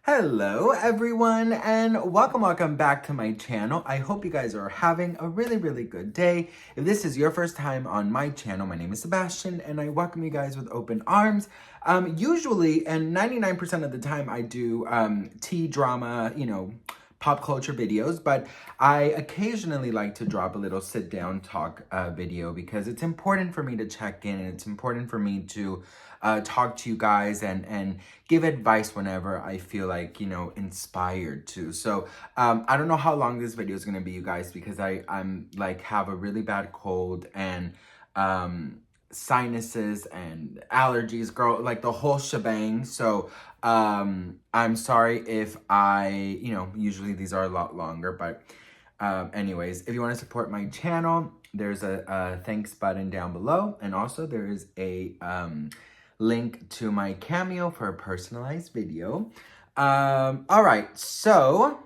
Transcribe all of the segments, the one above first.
Hello everyone and welcome back to my channel. I hope you guys are having a really good day. If this is your first time on my channel, my name is Sebastian and I welcome you guys with open arms. Usually and 99% of the time I do tea drama, pop culture videos, but I occasionally like to drop a little sit down talk video because it's important for me to check in and it's important for me to talk to you guys and give advice whenever I feel like, inspired to. So I don't know how long this video is going to be, you guys, because I'm like have a really bad cold and sinuses and allergies, girl, like the whole shebang. So I'm sorry if I, usually these are a lot longer, but anyways, if you want to support my channel, there's a thanks button down below, and also there is a link to my Cameo for a personalized video. All right, so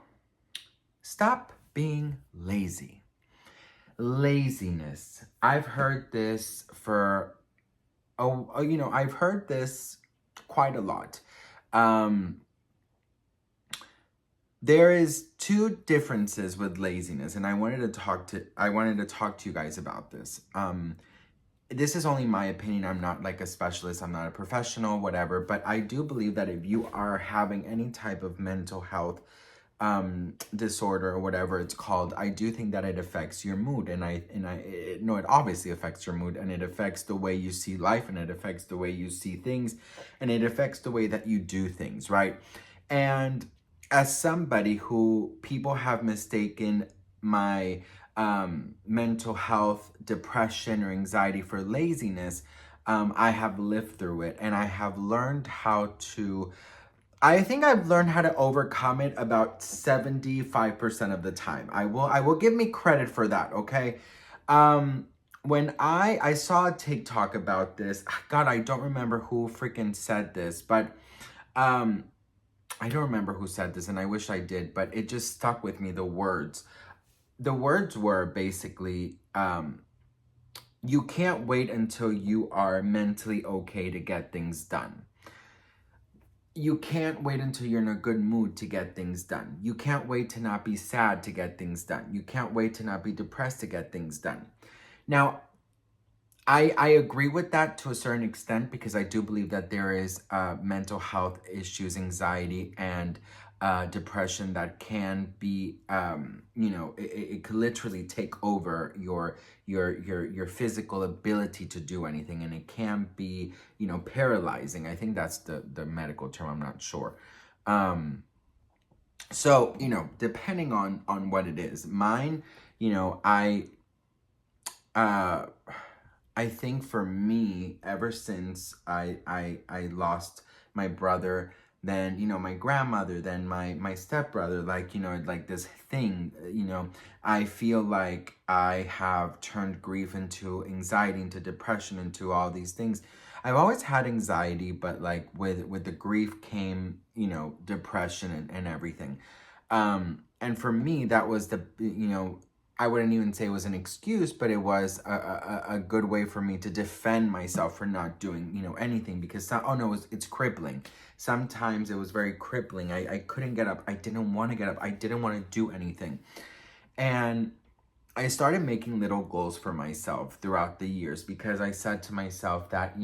stop being lazy. Laziness. I've heard this I've heard this quite a lot. There is two differences with laziness, and I wanted to talk to you guys about this. This is only my opinion. I'm not like a specialist. I'm not a professional, whatever. But I do believe that if you are having any type of mental health disorder or whatever it's called, I do think that it affects your mood. And it obviously affects your mood, and it affects the way you see life, and it affects the way you see things, and it affects the way that you do things, right? And as somebody who people have mistaken my mental health, depression, or anxiety for laziness, I have lived through it, and I have learned how to, I think I've learned how to overcome it about 75% of the time. I will give me credit for that, okay? When I saw a TikTok about this, God, I don't remember who freaking said this, but I don't remember who said this, and I wish I did, but it just stuck with me, the words. The words were basically, you can't wait until you are mentally okay to get things done. You can't wait until you're in a good mood to get things done. You can't wait to not be sad to get things done. You can't wait to not be depressed to get things done. Now, I agree with that to a certain extent, because I do believe that there is mental health issues, anxiety, and depression that can be, it could literally take over your physical ability to do anything, and it can be, paralyzing. I think that's the medical term. I'm not sure. So, depending on what it is, mine, I think for me, ever since I lost my brother, then, my grandmother, then my stepbrother, like this thing, I feel like I have turned grief into anxiety, into depression, into all these things. I've always had anxiety, but like with the grief came, depression and everything. And for me, that was I wouldn't even say it was an excuse, but it was a good way for me to defend myself for not doing, anything, because, oh no, it's crippling. Sometimes it was very crippling. I couldn't get up. I didn't want to get up. I didn't want to do anything. And I started making little goals for myself throughout the years, because I said to myself that,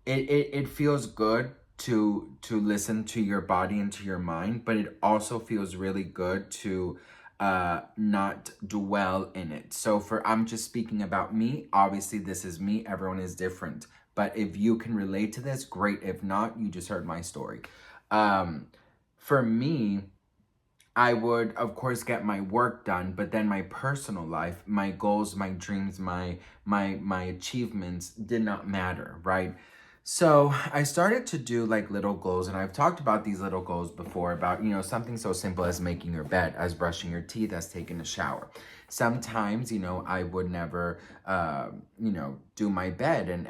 it feels good to listen to your body and to your mind, but it also feels really good to not dwell in it. So I'm just speaking about me. Obviously, this is me. Everyone is different. But if you can relate to this, great. If not, you just heard my story. For me, I would, of course, get my work done, but then my personal life, my goals, my dreams, my achievements did not matter, right? So I started to do like little goals, and I've talked about these little goals before, about, something so simple as making your bed, as brushing your teeth, as taking a shower. Sometimes, I would never, do my bed, and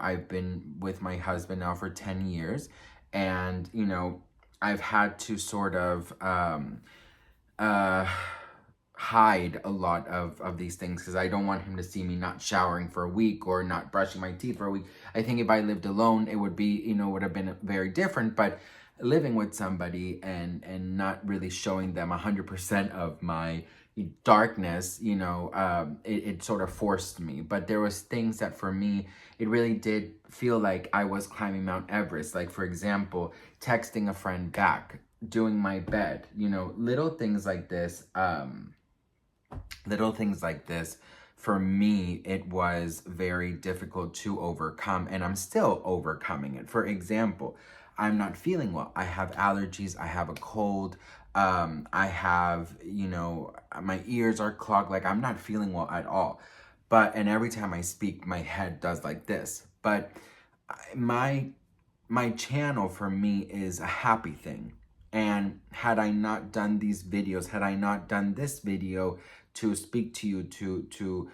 I've been with my husband now for 10 years, and, I've had to sort of, hide a lot of these things because I don't want him to see me not showering for a week or not brushing my teeth for a week. I think if I lived alone, it would be, would have been very different. But living with somebody and not really showing them 100% of my darkness, it sort of forced me. But there was things that for me, it really did feel like I was climbing Mount Everest. Like, for example, texting a friend back, doing my bed, little things like this. Little things like this, for me, it was very difficult to overcome, and I'm still overcoming it. For example, I'm not feeling well. I have allergies. I have a cold. I have, my ears are clogged. Like, I'm not feeling well at all. And every time I speak, my head does like this. But my my channel for me is a happy thing. And had I not done these videos, had I not done this video to speak to you, to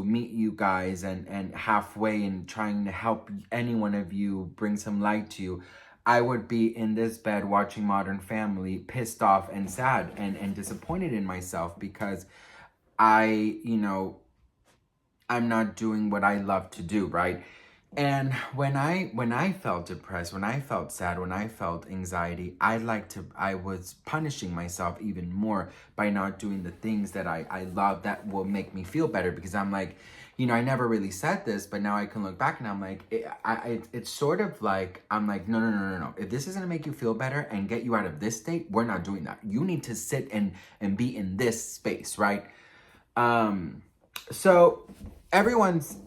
meet you guys and halfway and trying to help any one of you, bring some light to you, I would be in this bed watching Modern Family, pissed off and sad and disappointed in myself because I, I'm not doing what I love to do, right? And when I felt depressed, when I felt sad, when I felt anxiety, I was punishing myself even more by not doing the things that I love that will make me feel better, because I'm like, I never really said this, but now I can look back and I'm like, it's sort of like, I'm like, no, no, no, no, no. If this is gonna make you feel better and get you out of this state, we're not doing that. You need to sit and be in this space, right? So everyone is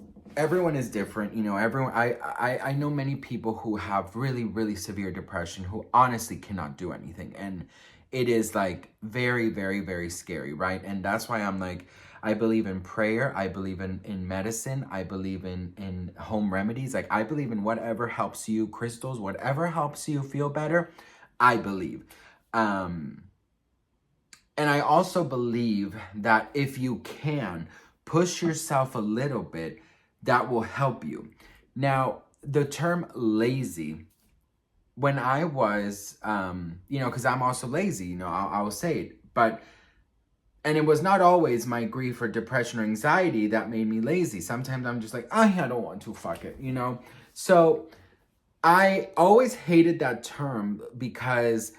different. Everyone, I know many people who have really, really severe depression who honestly cannot do anything. And it is like very, very, very scary, right? And that's why I'm like, I believe in prayer. I believe in medicine. I believe in home remedies. Like, I believe in whatever helps you, crystals, whatever helps you feel better, I believe. And I also believe that if you can push yourself a little bit, that will help you. Now, the term lazy, when I was, because I'm also lazy, I will say it, and it was not always my grief or depression or anxiety that made me lazy. Sometimes I'm just like, I don't want to, fuck it, So I always hated that term because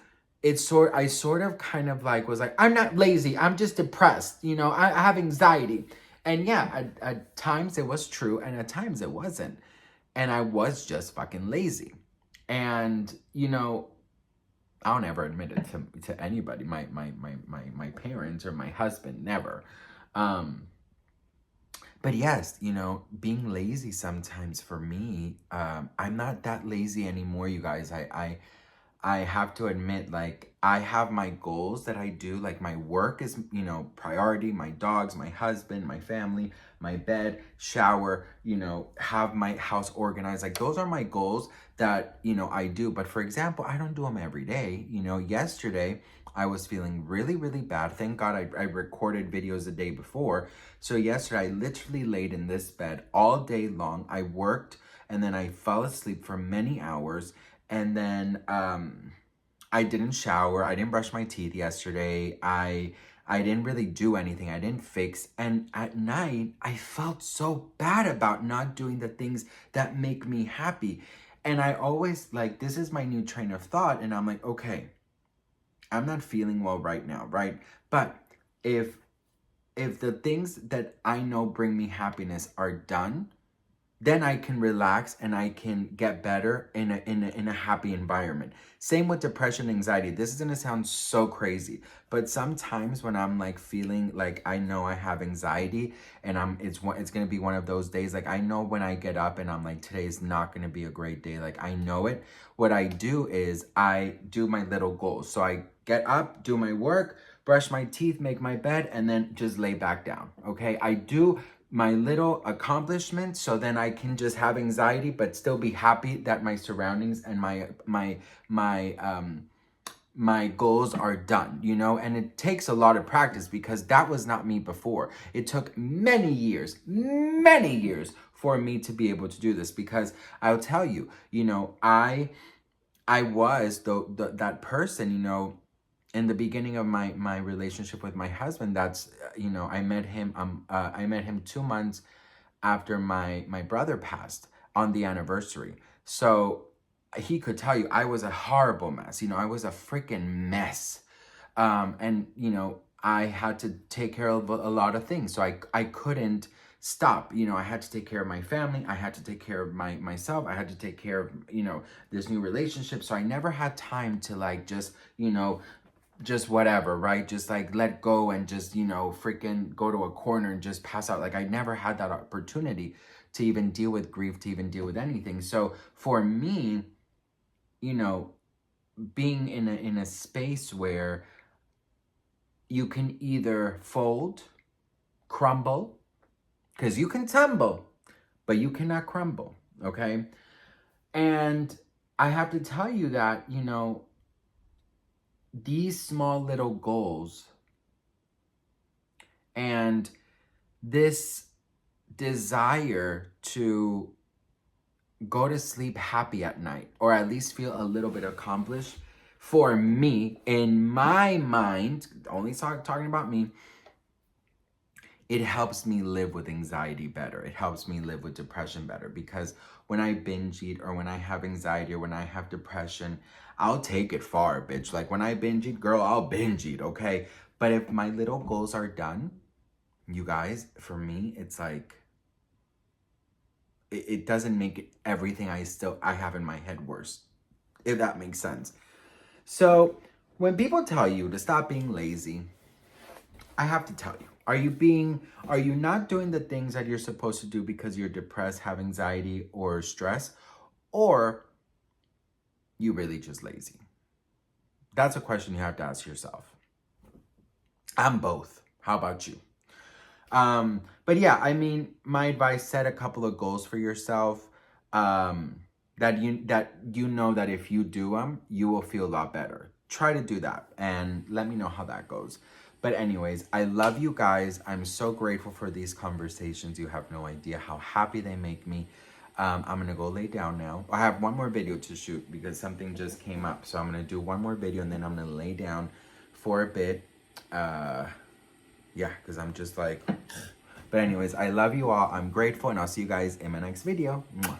I sort of kind of like was like, I'm not lazy, I'm just depressed, I have anxiety. And yeah, at times it was true and at times it wasn't. And I was just fucking lazy. And I don't ever admit it to anybody, my parents or my husband, never. But yes, being lazy sometimes for me, I'm not that lazy anymore, you guys. I have to admit, like, I have my goals that I do. Like, my work is, priority, my dogs, my husband, my family, my bed, shower, have my house organized. Like, those are my goals that, I do. But for example, I don't do them every day. Yesterday, I was feeling really, really bad. Thank God I recorded videos the day before. So yesterday, I literally laid in this bed all day long. I worked and then I fell asleep for many hours. And then I didn't shower. I didn't brush my teeth yesterday. I didn't really do anything. I didn't fix. And at night, I felt so bad about not doing the things that make me happy. And I always, like, this is my new train of thought. And I'm like, okay, I'm not feeling well right now, right? But if the things that I know bring me happiness are done, then I can relax and I can get better in a happy environment. Same with depression, anxiety. This is gonna sound so crazy, but sometimes when I'm like feeling like I know I have anxiety and it's gonna be one of those days. Like, I know when I get up and I'm like, today's not gonna be a great day. Like, I know it. What I do is I do my little goals. So I get up, do my work, brush my teeth, make my bed, and then just lay back down. Okay, I do my little accomplishments so then I can just have anxiety but still be happy that my surroundings and my goals are done, and it takes a lot of practice because that was not me before. It took many years for me to be able to do this, because I'll tell you, I was that person, in the beginning of my relationship with my husband, that's I met him 2 months after my brother passed on the anniversary. So he could tell you I was a horrible mess. I was a freaking mess. And I had to take care of a lot of things. So I couldn't stop. I had to take care of my family. I had to take care of myself. I had to take care of, this new relationship. So I never had time to like just whatever, right? Just like let go and just, freaking go to a corner and just pass out. Like I never had that opportunity to even deal with grief, to even deal with anything. So for me, being in a space where you can either fold, crumble, because you can tumble, but you cannot crumble, okay? And I have to tell you that, these small little goals and this desire to go to sleep happy at night, or at least feel a little bit accomplished, for me, in my mind, only talking about me, it helps me live with anxiety better. It helps me live with depression better, because when I binge eat, or when I have anxiety, or when I have depression, I'll take it far, bitch. Like when I binge eat, girl, I'll binge eat, okay? But if my little goals are done, you guys, for me, it's like, it doesn't make everything I have in my head worse, if that makes sense. So when people tell you to stop being lazy, I have to tell you, are you not doing the things that you're supposed to do because you're depressed, have anxiety or stress, or you really just lazy? That's a question you have to ask yourself. I'm both. How about you? But yeah, I mean, my advice, set a couple of goals for yourself. That you know that if you do them, you will feel a lot better. Try to do that and let me know how that goes. But anyways, I love you guys. I'm so grateful for these conversations. You have no idea how happy they make me. I'm gonna go lay down now. I have one more video to shoot because something just came up. So I'm gonna do one more video and then I'm gonna lay down for a bit. Yeah, because I'm just like, but anyways, I love you all. I'm grateful, and I'll see you guys in my next video. Mwah.